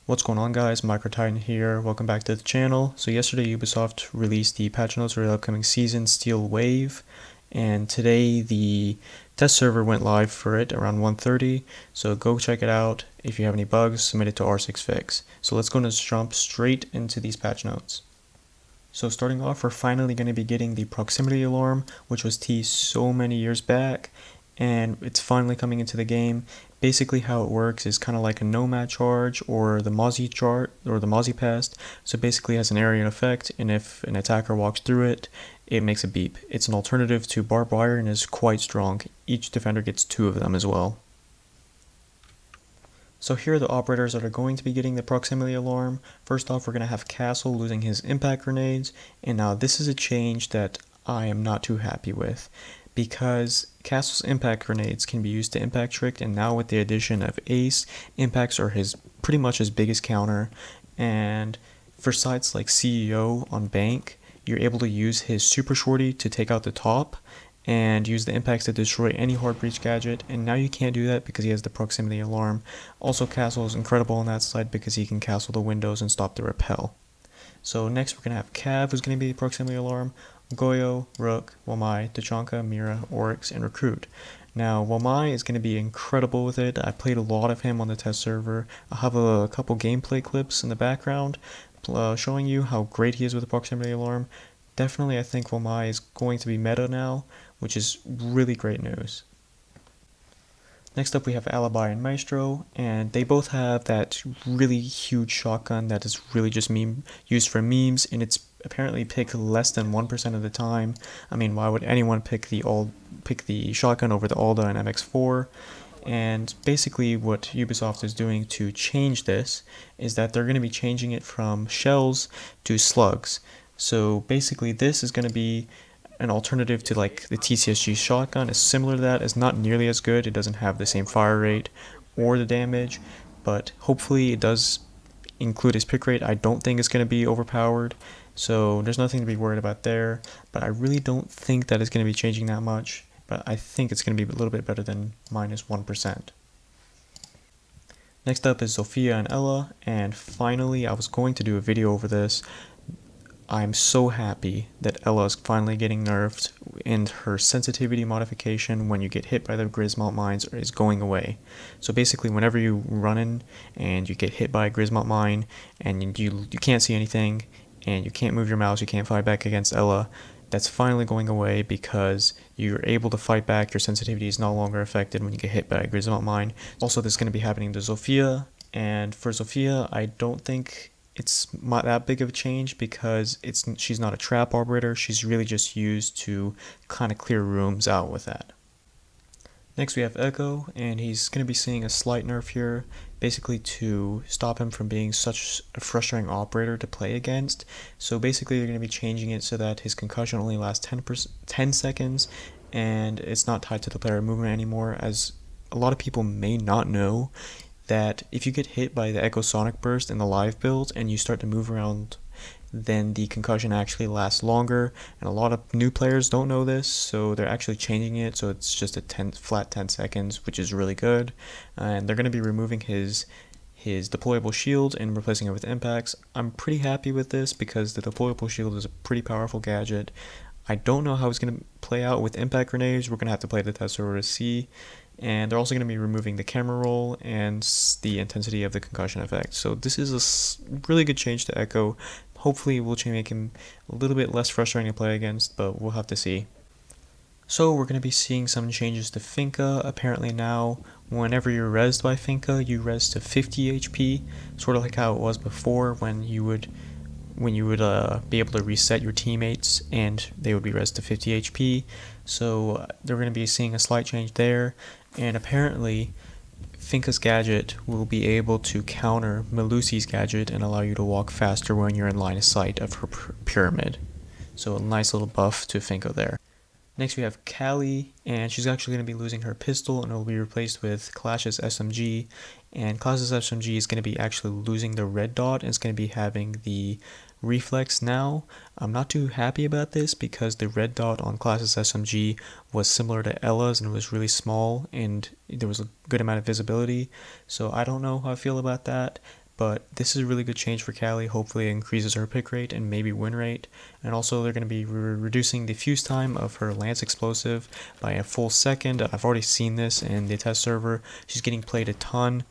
What's going on, guys? MicroTitan here. Welcome back to the channel. So yesterday Ubisoft released the patch notes for the upcoming season, Steel Wave, and today the test server went live for it around 1:30. So go check it out. If you have any bugs, submit it to R6Fix. So let's jump straight into these patch notes. So starting off, we're finally going to be getting the proximity alarm, which was teased so many years back, and it's finally coming into the game. Basically how it works is kind of like a nomad charge or the Mozzie chart or the Mozzie pest. So basically it has an area effect, and if an attacker walks through it, it makes a beep. It's an alternative to barbed wire and is quite strong. Each defender gets 2 of them as well. So here are the operators that are going to be getting the proximity alarm. First off, we're going to have Castle losing his impact grenades, and now this is a change that I am not too happy with, because Castle's impact grenades can be used to impact trick, and now with the addition of Ace, impacts are pretty much his biggest counter, and for sites like CEO on Bank, you're able to use his super shorty to take out the top, and use the impacts to destroy any hard breach gadget, and now you can't do that because he has the proximity alarm. Also, Castle is incredible on that side because he can castle the windows and stop the repel. So next we're going to have Cav, who's going to be the proximity alarm, Goyo, Rook, Wamai, Tachanka, Mira, Oryx, and Recruit. Now Wamai is going to be incredible with it. I played a lot of him on the test server. I'll have a couple gameplay clips in the background showing you how great he is with the proximity alarm. Definitely I think Wamai is going to be meta now, which is really great news. Next up we have Alibi and Maestro, and they both have that really huge shotgun that is really just used for memes, and it's apparently picked less than 1% of the time. I mean, why would anyone pick the shotgun over the Alda and MX4? And basically what Ubisoft is doing to change this is that they're going to be changing it from shells to slugs. So basically this is going to be an alternative to like the TCSG shotgun. It's similar to that. It's not nearly as good. It doesn't have the same fire rate or the damage, but hopefully it does include his pick rate. I don't think it's going to be overpowered, so there's nothing to be worried about there, but I really don't think that it's going to be changing that much, but I think it's going to be a little bit better than -1%. Next up is Sophia and Ella, and finally I was going to do a video over this. I'm so happy that Ella is finally getting nerfed, and her sensitivity modification when you get hit by the Grismont mines is going away. So basically whenever you run in and you get hit by a Grismont mine and you can't see anything and you can't move your mouse, you can't fight back against Ella, that's finally going away because you're able to fight back. Your sensitivity is no longer affected when you get hit by a Grismont mine. Also, this is going to be happening to Sophia, and for Sophia I don't think it's not that big of a change because she's not a trap operator. She's really just used to kind of clear rooms out with that. Next we have Echo, and he's going to be seeing a slight nerf here, basically to stop him from being such a frustrating operator to play against. So basically they're going to be changing it so that his concussion only lasts 10 seconds, and it's not tied to the player movement anymore, as a lot of people may not know that if you get hit by the Echo Sonic Burst in the live build and you start to move around, then the concussion actually lasts longer, and a lot of new players don't know this, so they're actually changing it so it's just a flat 10 seconds, which is really good. And they're going to be removing his deployable shield and replacing it with impacts. I'm pretty happy with this because the deployable shield is a pretty powerful gadget. I don't know how it's going to play out with impact grenades. We're going to have to play the test server to see. And they're also going to be removing the camera roll and the intensity of the concussion effect. So this is a really good change to Echo. Hopefully it will make him a little bit less frustrating to play against, but we'll have to see. So we're going to be seeing some changes to Finka. Apparently now, whenever you're rezzed by Finka, you res to 50 HP, sort of like how it was before when you would be able to reset your teammates and they would be rezzed to 50 HP. So they're going to be seeing a slight change there, and apparently Finka's gadget will be able to counter Melusi's gadget and allow you to walk faster when you're in line of sight of her pyramid. So a nice little buff to Finka there. Next we have Callie, and she's actually going to be losing her pistol and it will be replaced with Clash's SMG, and Clash's SMG is going to be actually losing the red dot and it's going to be having the reflex now. I'm not too happy about this because the red dot on Clash's SMG was similar to Ella's and it was really small and there was a good amount of visibility, so I don't know how I feel about that, but this is a really good change for Callie. Hopefully it increases her pick rate and maybe win rate. And also they're going to be reducing the fuse time of her Lance Explosive by a full second. I've already seen this in the test server. She's getting played a ton,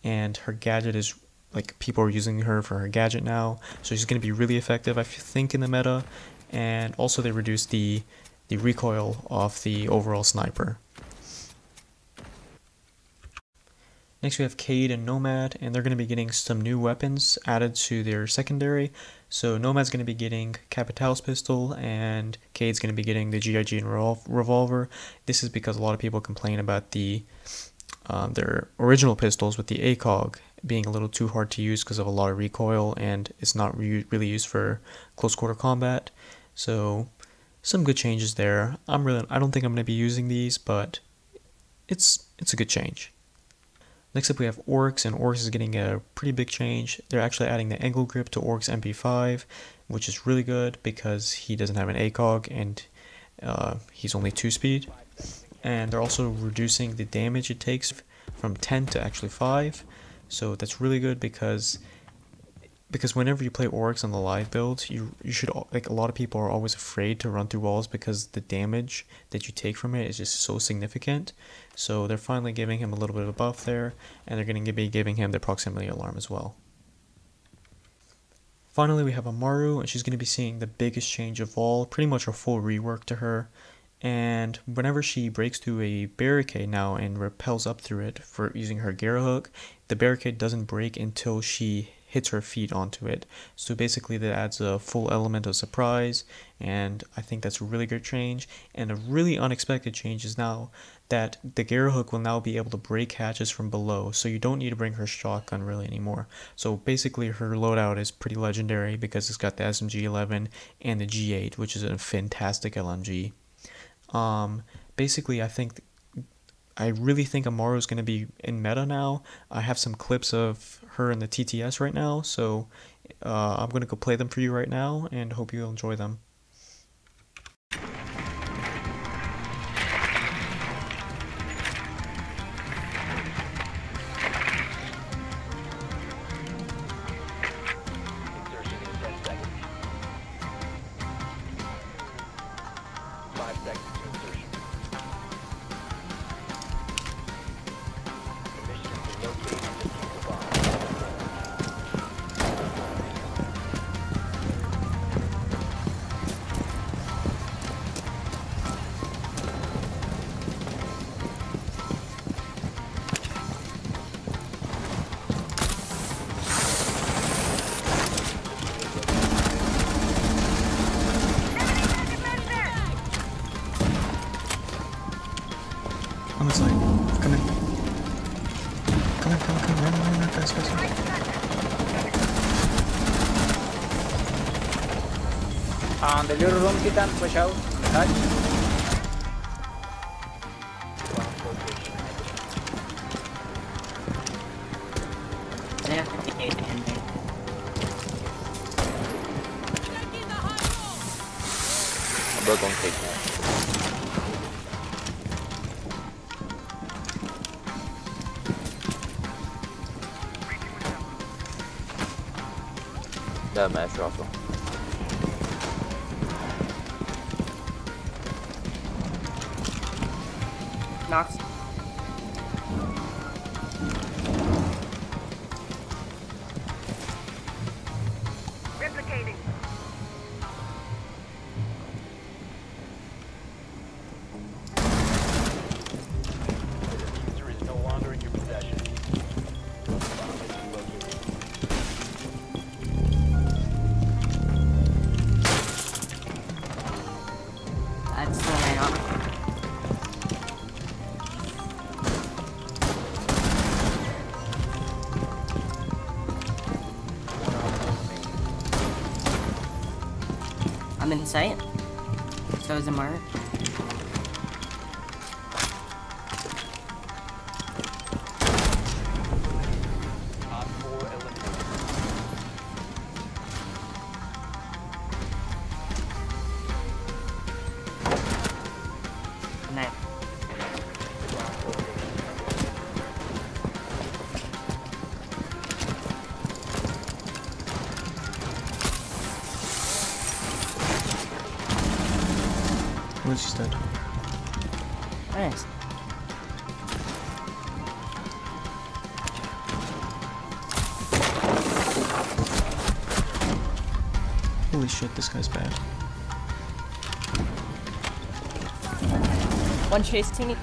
and her gadget is, like, people are using her for her gadget now. So she's going to be really effective, I think, in the meta. And also they reduced the recoil of the overall sniper. Next we have Cade and Nomad, and they're going to be getting some new weapons added to their secondary. So Nomad's going to be getting Capital's pistol, and Cade's going to be getting the GIG and revolver. This is because a lot of people complain about their original pistols with the ACOG being a little too hard to use because of a lot of recoil, and it's not really used for close quarter combat. So some good changes there. I don't think I'm going to be using these, but it's a good change. Next up we have Oryx, and Oryx is getting a pretty big change. They're actually adding the angle grip to Oryx MP5, which is really good because he doesn't have an ACOG and he's only 2-speed. And they're also reducing the damage it takes from 10 to actually 5. So that's really good because whenever you play Oryx on the live build, you should, like, a lot of people are always afraid to run through walls because the damage that you take from it is just so significant. So they're finally giving him a little bit of a buff there, and they're going to be giving him the proximity alarm as well. Finally we have Amaru, and she's going to be seeing the biggest change of all, pretty much a full rework to her. And whenever she breaks through a barricade now and rappels up through it for using her Gyro hook, the barricade doesn't break until she hits her feet onto it. So basically that adds a full element of surprise, and I think that's a really good change. And a really unexpected change is now that the Gyro hook will now be able to break hatches from below, so you don't need to bring her shotgun really anymore. So basically her loadout is pretty legendary because it's got the SMG-11 and the G8, which is a fantastic LMG. Basically I really think Amaru is going to be in meta now. I have some clips of her in the TTS right now, so I'm going to go play them for you right now and hope you'll enjoy them. On the side. Come in. Come, run, fast. The little room kita, push out. Touch. We're going to take that. That match also. Knocked. Replicating. User is no longer in your possession. That's the way up. I'm in sight. So is Amaru. Op 4 eliminated. Nice. Lucy's dead. Nice. Holy shit, this guy's bad. One chasing me.